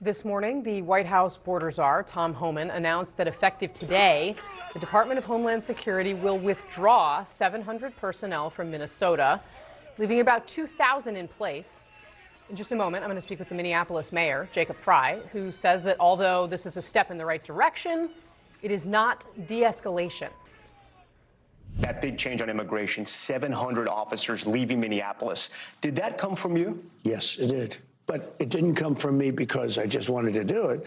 This morning, the White House border czar, Tom Homan, announced that effective today, the Department of Homeland Security will withdraw 700 personnel from Minnesota, leaving about 2,000 in place. In just a moment, I'm going to speak with the Minneapolis mayor, Jacob Frey, who says that although this is a step in the right direction, it is not de-escalation. That big change on immigration, 700 officers leaving Minneapolis. Did that come from you? Yes, it did. But it didn't come from me because I just wanted to do it.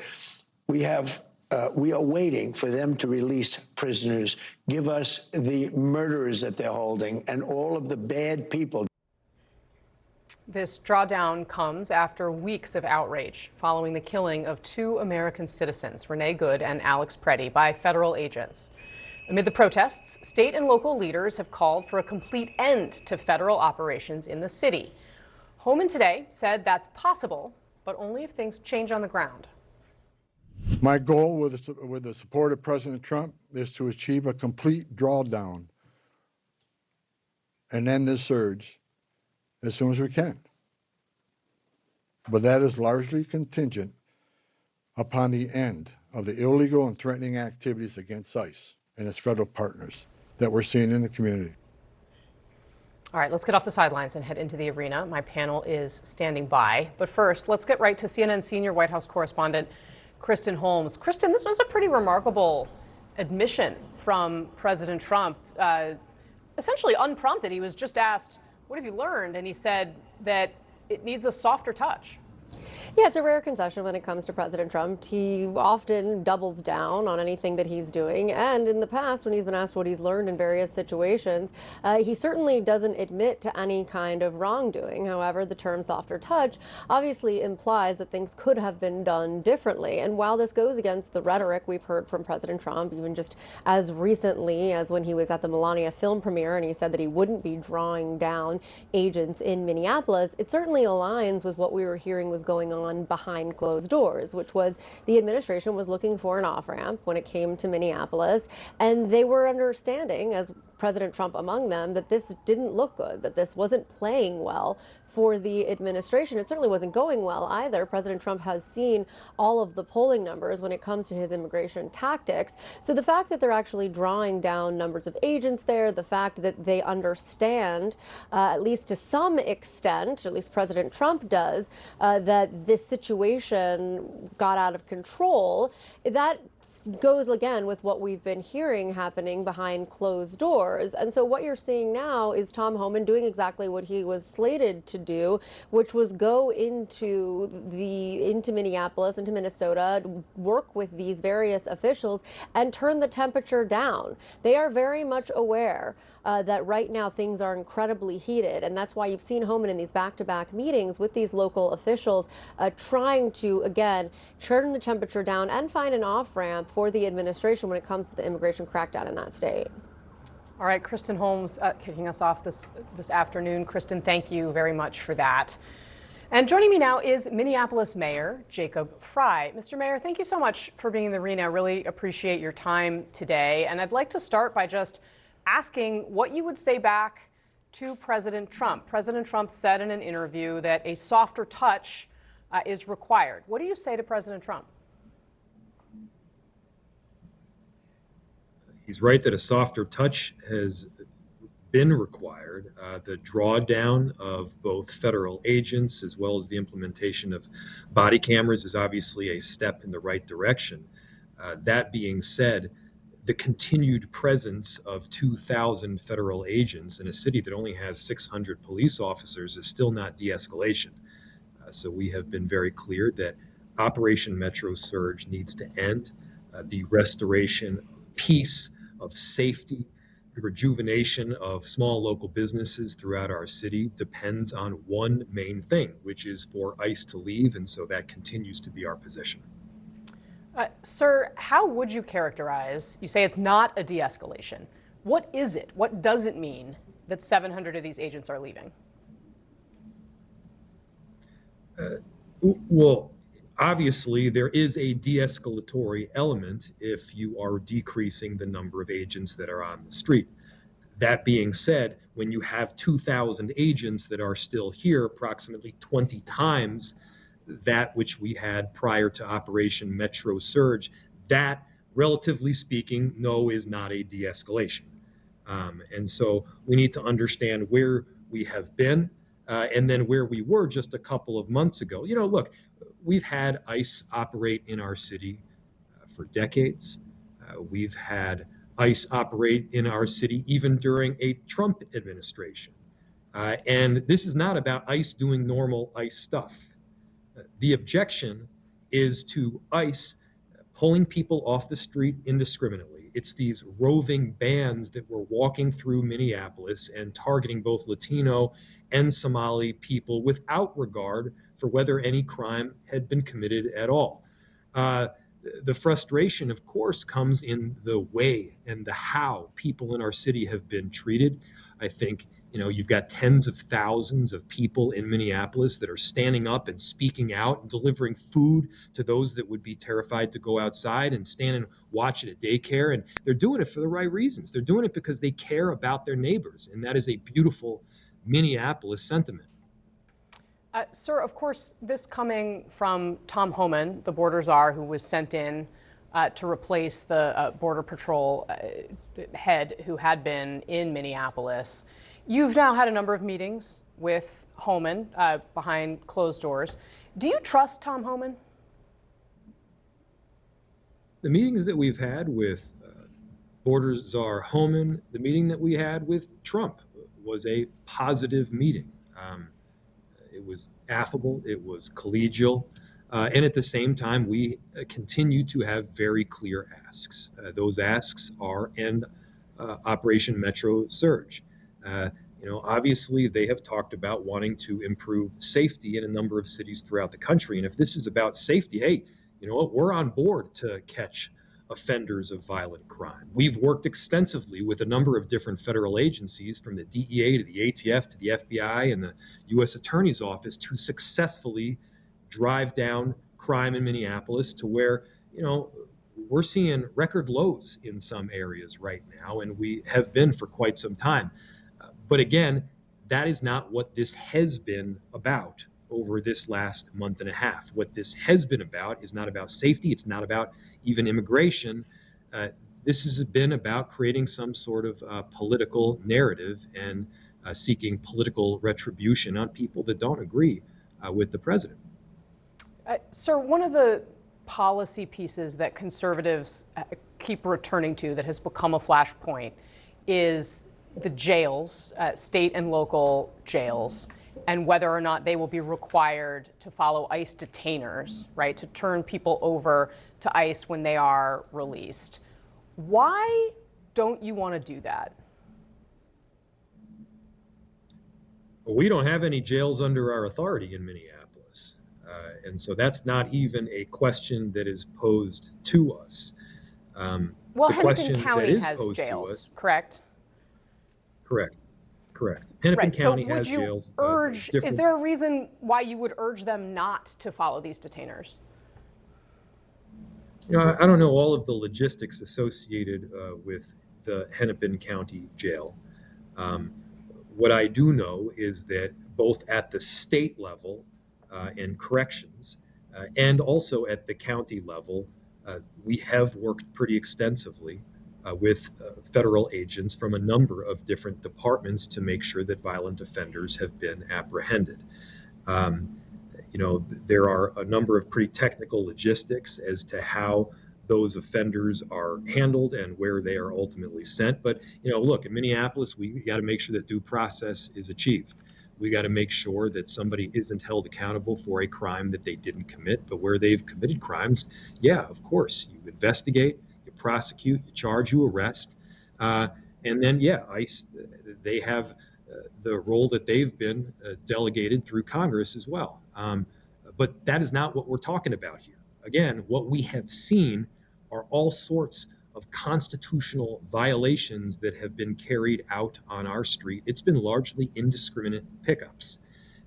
We are waiting for them to release prisoners, give us the murderers that they're holding, and all of the bad people. This drawdown comes after weeks of outrage following the killing of two American citizens, Renee Good and Alex Preddy, by federal agents. Amid the protests, state and local leaders have called for a complete end to federal operations in the city. Homan today said that's possible, but only if things change on the ground. My goal with the support of President Trump is to achieve a complete drawdown and end this surge as soon as we can. But that is largely contingent upon the end of the illegal and threatening activities against ICE and its federal partners that we're seeing in the community. All right, let's get off the sidelines and head into the arena. My panel is standing by. But first, let's get right to CNN senior White House correspondent Kristen Holmes. Kristen, this was a pretty remarkable admission from President Trump, essentially unprompted. He was just asked, "What have you learned?" And he said that it needs a softer touch. Yeah, it's a rare concession when it comes to President Trump. He often doubles down on anything that he's doing. And in the past, when he's been asked what he's learned in various situations, he certainly doesn't admit to any kind of wrongdoing. However, the term softer touch obviously implies that things could have been done differently. And while this goes against the rhetoric we've heard from President Trump, even just as recently as when he was at the Melania film premiere and he said that he wouldn't be drawing down agents in Minneapolis, it certainly aligns with what we were hearing was going on behind closed doors, which was the administration was looking for an off-ramp when it came to Minneapolis, and they were understanding, as President Trump among them, that this didn't look good, that this wasn't playing well for the administration. It certainly wasn't going well either. President Trump has seen all of the polling numbers when it comes to his immigration tactics. So the fact that they're actually drawing down numbers of agents there, the fact that they understand, at least to some extent, at least President Trump does, that this situation got out of control, that goes again with what we've been hearing happening behind closed doors. And so what you're seeing now is Tom Homan doing exactly what he was slated to do, which was go into Minneapolis, into Minnesota, work with these various officials and turn the temperature down. They are very much aware that right now things are incredibly heated, and that's why you've seen Homan in these back-to-back meetings with these local officials trying to, again, turn the temperature down and find an off-ramp for the administration when it comes to the immigration crackdown in that state. All right, Kristen Holmes kicking us off this afternoon. Kristen, thank you very much for that. And joining me now is Minneapolis Mayor Jacob Frey. Mr. Mayor, thank you so much for being in the arena. I really appreciate your time today. And I'd like to start by just asking what you would say back to President Trump. President Trump said in an interview that a softer touch is required. What do you say to President Trump? He's right that a softer touch has been required. The drawdown of both federal agents as well as the implementation of body cameras is obviously a step in the right direction. That being said, the continued presence of 2,000 federal agents in a city that only has 600 police officers is still not de-escalation. So we have been very clear that Operation Metro Surge needs to end. The restoration of peace, of safety, the rejuvenation of small local businesses throughout our city depends on one main thing, which is for ICE to leave, and so that continues to be our position. Sir, how would you characterize, you say it's not a de-escalation. What is it? What does it mean that 700 of these agents are leaving? Well, obviously, there is a de-escalatory element if you are decreasing the number of agents that are on the street. That being said, when you have 2,000 agents that are still here, approximately 20 times that which we had prior to Operation Metro Surge. That, relatively speaking, no, is not a de-escalation. And so we need to understand where we have been and then where we were just a couple of months ago. You know, look, we've had ICE operate in our city for decades. We've had ICE operate in our city even during a Trump administration. And this is not about ICE doing normal ICE stuff. The objection is to ICE pulling people off the street indiscriminately. It's these roving bands that were walking through Minneapolis and targeting both Latino and Somali people without regard for whether any crime had been committed at all. The frustration, of course, comes in the way and the how people in our city have been treated. I think, you know, you've got tens of thousands of people in Minneapolis that are standing up and speaking out and delivering food to those that would be terrified to go outside and stand and watch at a daycare. And they're doing it for the right reasons. They're doing it because they care about their neighbors. And that is a beautiful Minneapolis sentiment. Sir, of course, this coming from Tom Homan, the border czar who was sent in to replace the Border Patrol head who had been in Minneapolis. You've now had a number of meetings with Homan behind closed doors. Do you trust Tom Homan? The meetings that we've had with border czar Homan, the meeting that we had with Trump was a positive meeting. It was affable, it was collegial, and at the same time, we continue to have very clear asks. Those asks are end Operation Metro Surge. Obviously, they have talked about wanting to improve safety in a number of cities throughout the country. And if this is about safety, hey, you know what? We're on board to catch offenders of violent crime. We've worked extensively with a number of different federal agencies, from the DEA to the ATF to the FBI and the U.S. Attorney's Office, to successfully drive down crime in Minneapolis to where, you know, we're seeing record lows in some areas right now, and we have been for quite some time. But again, that is not what this has been about over this last month and a half. What this has been about is not about safety. It's not about even immigration. This has been about creating some sort of political narrative and seeking political retribution on people that don't agree with the president. Sir, one of the policy pieces that conservatives keep returning to that has become a flashpoint is the jails, state and local jails, and whether or not they will be required to follow ICE detainers, right, to turn people over to ICE when they are released. Why don't you want to do that? Well, we don't have any jails under our authority in Minneapolis. And so that's not even a question that is posed to us. Well, Hennepin County has jails, correct? Correct. Hennepin County so would has you jails. Is there a reason why you would urge them not to follow these detainers? You know, I don't know all of the logistics associated with the Hennepin County jail. What I do know is that both at the state level in corrections and also at the county level, we have worked pretty extensively with federal agents from a number of different departments to make sure that violent offenders have been apprehended. There are a number of pretty technical logistics as to how those offenders are handled and where they are ultimately sent. But, look, in Minneapolis, we got to make sure that due process is achieved. We got to make sure that somebody isn't held accountable for a crime that they didn't commit. But where they've committed crimes, yeah, of course, you investigate, you prosecute, you charge, you arrest. And then, yeah, ICE, they have the role that they've been delegated through Congress as well. But that is not what we're talking about here. Again, what we have seen are all sorts of constitutional violations that have been carried out on our street. It's been largely indiscriminate pickups.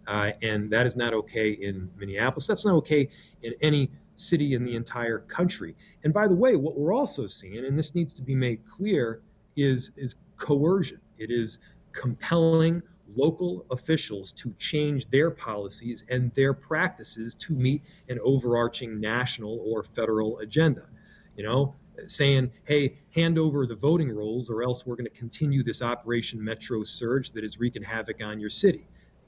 And that is not okay in Minneapolis. That's not okay in any city in the entire country. And by the way, what we're also seeing, and this needs to be made clear, is coercion. It is compelling local officials to change their policies and their practices to meet an overarching national or federal agenda. You know, saying, hey, hand over the voting rolls or else we're going to continue this Operation Metro Surge that is wreaking havoc on your city.